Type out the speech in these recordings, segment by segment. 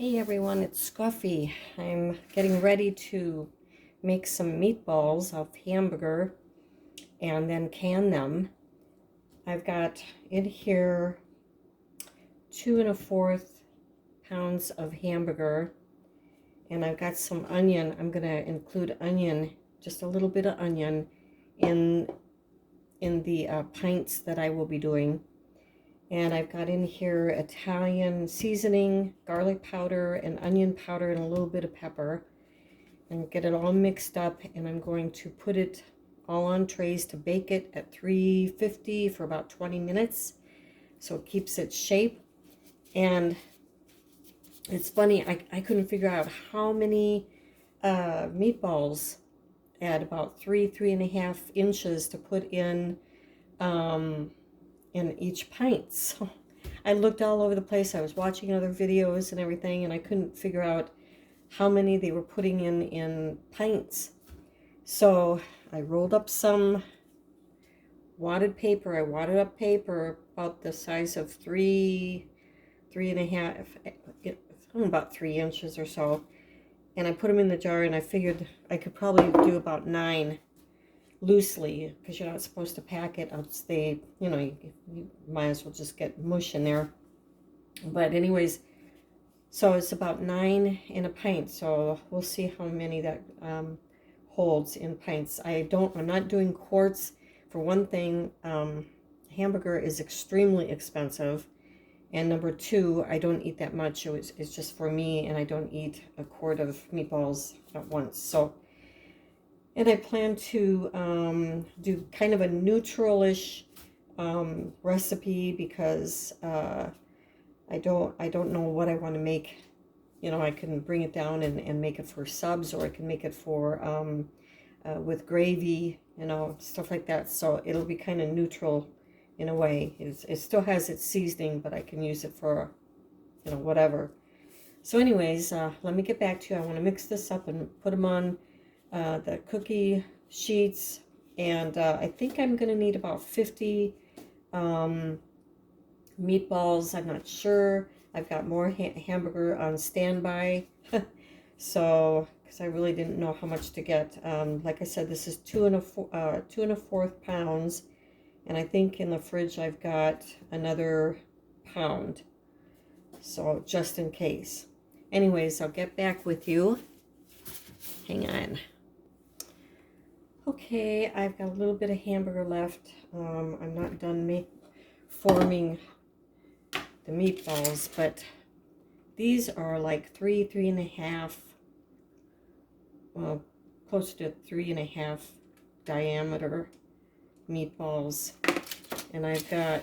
Hey everyone, it's Scruffy. I'm getting ready to make some meatballs of hamburger and then can them. I've got in here 2¼ pounds of hamburger, and I've got some onion. I'm gonna include onion, just a little bit of onion in the pints that I will be doing. And I've got in here Italian seasoning, garlic powder, and onion powder, and a little bit of pepper. And get it all mixed up, and I'm going to put it all on trays to bake it at 350 for about 20 minutes so it keeps its shape. And it's funny, I couldn't figure out how many meatballs at about 3.5 inches to put in each pint. So I looked all over the place. I was watching other videos and everything, and I couldn't figure out how many they were putting in pints. So I rolled up some wadded paper. I wadded up paper about the size of 3.5, about 3 inches or so. And I put them in the jar, and I figured I could probably do about 9 loosely, because you're not supposed to pack it, else they, you might as well just get mush in there. But anyways, so it's about 9 in a pint. So we'll see how many that holds in pints. I'm not doing quarts. For one thing, hamburger is extremely expensive. And number two, I don't eat that much. It's just for me, and I don't eat a quart of meatballs at once. So, and I plan to do kind of a neutral-ish recipe, because I don't know what I want to make. I can bring it down and make it for subs, or I can make it for with gravy, stuff like that. So it'll be kind of neutral in a way. It still has its seasoning, but I can use it for, whatever. So anyways, let me get back to you. I want to mix this up and put them on the cookie sheets. And I think I'm going to need about 50 meatballs. I'm not sure. I've got more hamburger on standby. So, because I really didn't know how much to get. Like I said, this is 2¼ pounds. And I think in the fridge I've got another pound. So, just in case. Anyways, I'll get back with you. Hang on. Okay, I've got a little bit of hamburger left. I'm not done forming the meatballs, but these are like 3.5, well, close to 3.5 diameter meatballs. And I've got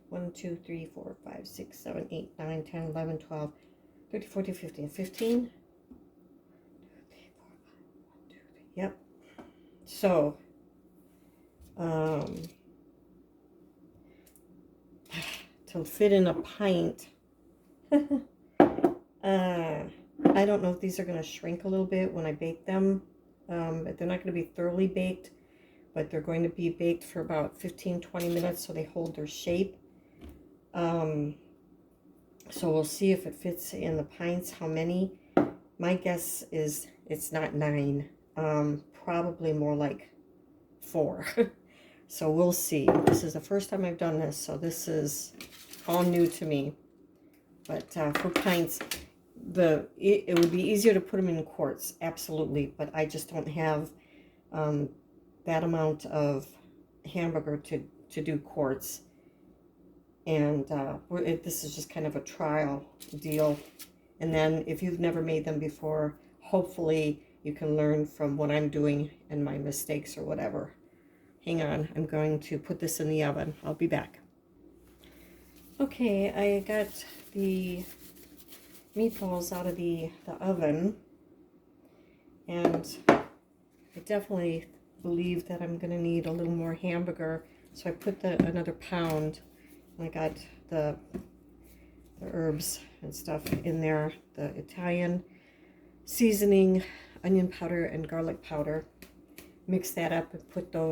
1, 2, 3, 4, 5, 6, 7, 8, 9, 10, 11, 12, 13, 14, 15, 15. Yep. So, to fit in a pint, I don't know if these are going to shrink a little bit when I bake them. They're not going to be thoroughly baked, but they're going to be baked for about 15-20 minutes so they hold their shape. So we'll see if it fits in the pints, how many. My guess is it's not 9, probably more like 4. So we'll see. This is the first time I've done this, so this is all new to me. But for pints, it would be easier to put them in quarts, absolutely. But I just don't have that amount of hamburger to do quarts. And this is just kind of a trial deal. And then if you've never made them before, hopefully you can learn from what I'm doing and my mistakes or whatever. Hang on, I'm going to put this in the oven. I'll be back. Okay, I got the meatballs out of the oven, and I definitely believe that I'm going to need a little more hamburger, so I put another pound. I got the herbs and stuff in there, the Italian seasoning, onion powder, and garlic powder. Mix that up and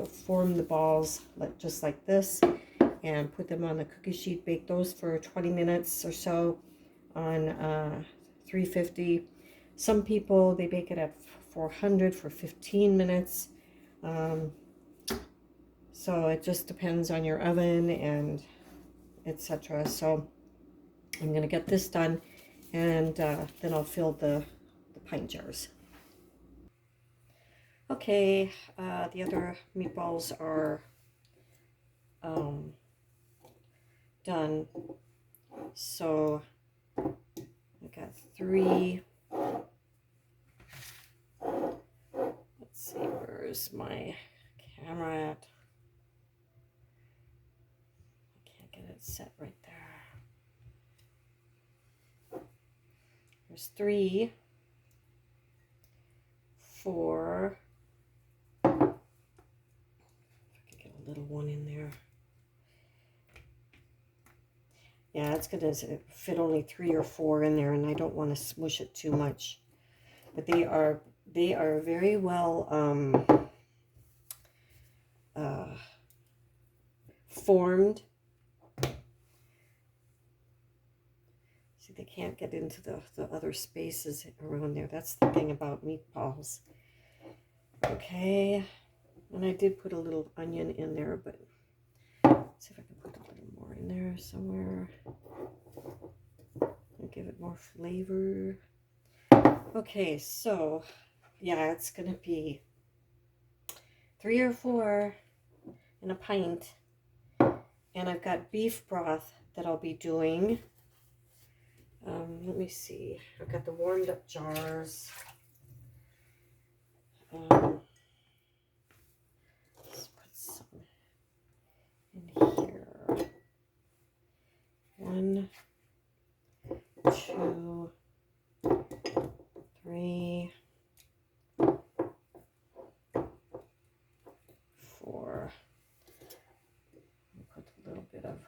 form the balls just like this, and put them on the cookie sheet. Bake those for 20 minutes or so. on 350. Some people, they bake it at 400 for 15 minutes. So it just depends on your oven and etc. So I'm going to get this done, and then I'll fill the pint jars. Okay, the other meatballs are done. So I got 3. Let's see, where's my camera at? I can't get it set right there. There's 3, 4. If I could get a little one in there. Yeah, it's gonna fit only 3 or 4 in there, and I don't want to smush it too much. But they are very well formed. See, they can't get into the other spaces around there. That's the thing about meatballs. Okay, and I did put a little onion in there, but let's see if I can put a little more in there somewhere and give it more flavor. Okay, so yeah, it's gonna be 3 or 4 in a pint, and I've got beef broth that I'll be doing. Let me see, I've got the warmed up jars. Let's put some in here. 1, 2, 3, 4. Put a little bit of,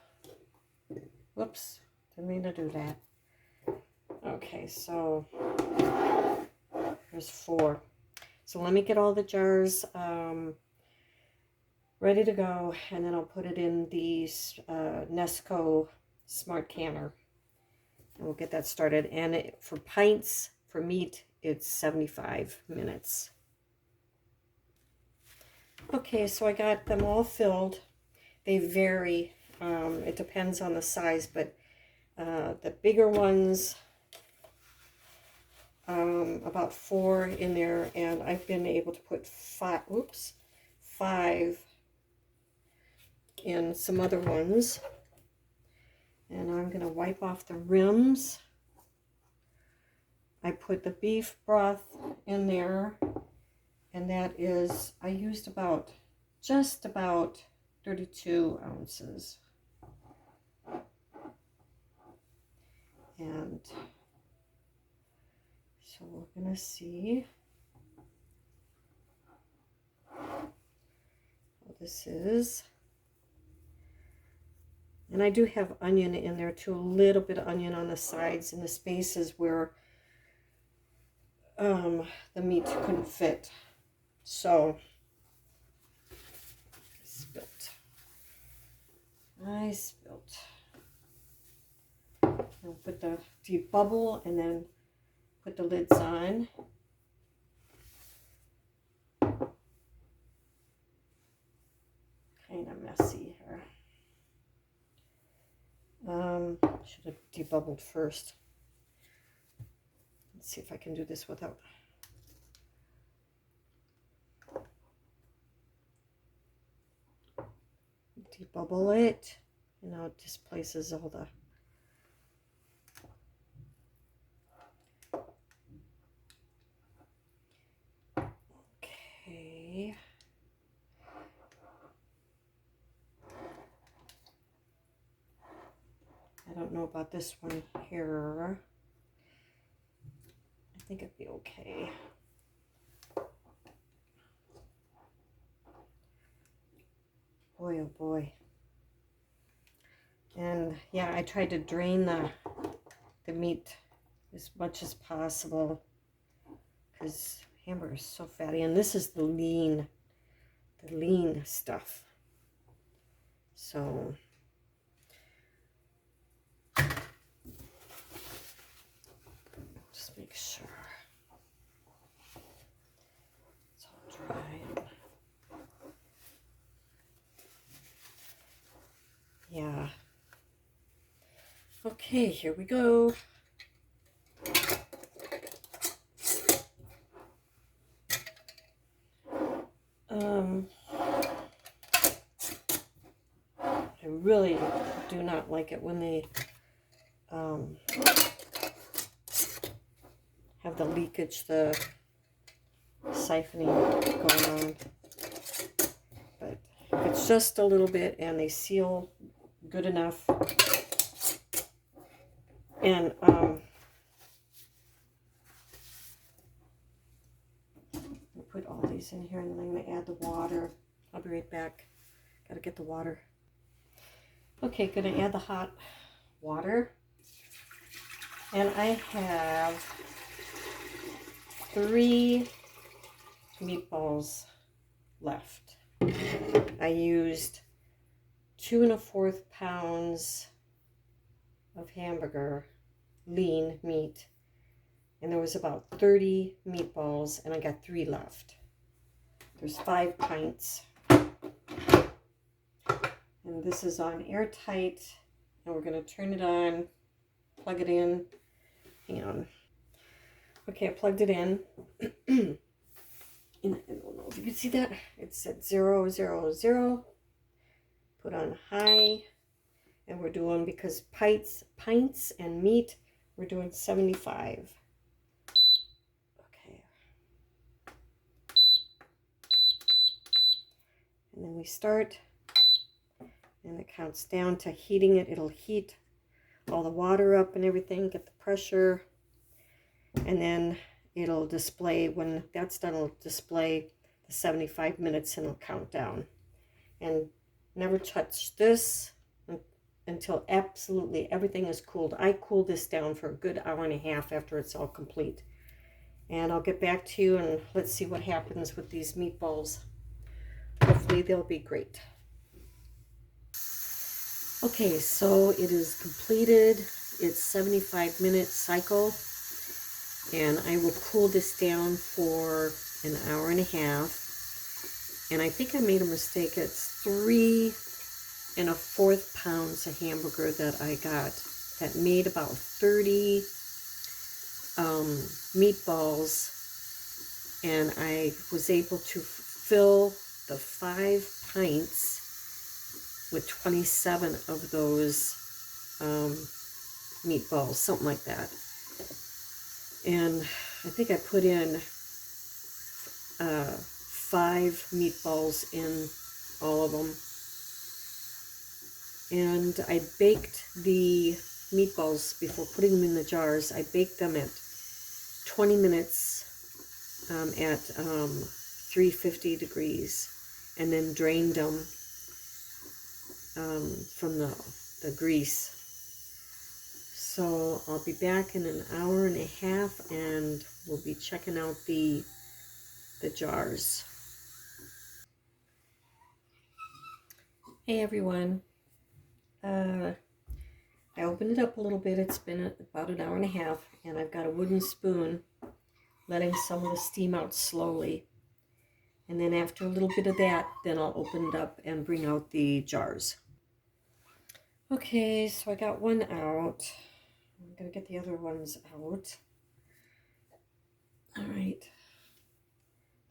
whoops, didn't mean to do that. Okay, so there's 4. So let me get all the jars ready to go, and then I'll put it in the Nesco Smart Canner, and we'll get that started. And for pints, for meat, it's 75 minutes. Okay, so I got them all filled. They vary. It depends on the size, but the bigger ones, about 4 in there, and I've been able to put 5 in some other ones. And I'm going to wipe off the rims. I put the beef broth in there, and that is, I used just about 32 ounces. And so we're going to see how this is. And I do have onion in there too, a little bit of onion on the sides in the spaces where the meat couldn't fit. So I spilt. I'll put the debubble and then put the lids on. Kind of messy here. Should have debubbled first. Let's see if I can do this without. Debubble it, and now it displaces all the. Okay. I don't know about this one here. I think it'd be okay. Boy, oh boy. And yeah, I tried to drain the meat as much as possible because hamburger is so fatty. And this is the lean stuff. So make sure it's all dry. Yeah. Okay, here we go. I really do not like it when they have the leakage, the siphoning going on. But if it's just a little bit and they seal good enough, and put all these in here, and then I'm going to add the water. I'll be right back. Got to get the water. Okay, going to add the hot water. And I have 3 meatballs left. I used 2 1/4 pounds of hamburger, lean meat, and there was about 30 meatballs, and I got 3 left. There's 5 pints, and this is on airtight, and we're going to turn it on, plug it in. Hang on. Okay, I plugged it in. And I don't know if you can see that. It's at 0, 0, 0. Put on high. And we're doing, because pints and meat, we're doing 75. Okay. And then we start. And it counts down to heating it. It'll heat all the water up and everything, get the pressure. And then it'll display, when that's done, it'll display the 75 minutes and it'll count down. And never touch this until absolutely everything is cooled. I cool this down for a good hour and a half after it's all complete. And I'll get back to you and let's see what happens with these meatballs. Hopefully they'll be great. Okay, so it is completed its 75-minute cycle. And I will cool this down for an hour and a half. And I think I made a mistake. It's 3 1/4 pounds of hamburger that I got that made about 30 meatballs. And I was able to fill the 5 pints with 27 of those meatballs, something like that. And I think I put in 5 meatballs in all of them. And I baked the meatballs before putting them in the jars. I baked them at 20 minutes at 350 degrees, and then drained them from the grease. So I'll be back in an hour and a half, and we'll be checking out the jars. Hey everyone. I opened it up a little bit. It's been about an hour and a half, and I've got a wooden spoon letting some of the steam out slowly. And then after a little bit of that, then I'll open it up and bring out the jars. Okay, so I got one out. I'm going to get the other ones out. All right.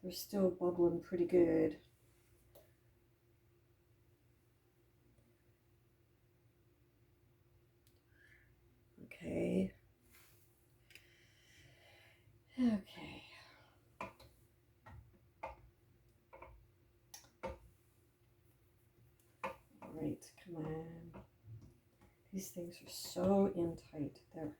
They're still bubbling pretty good. Okay. Okay. All right, come on. These things are so in tight. There.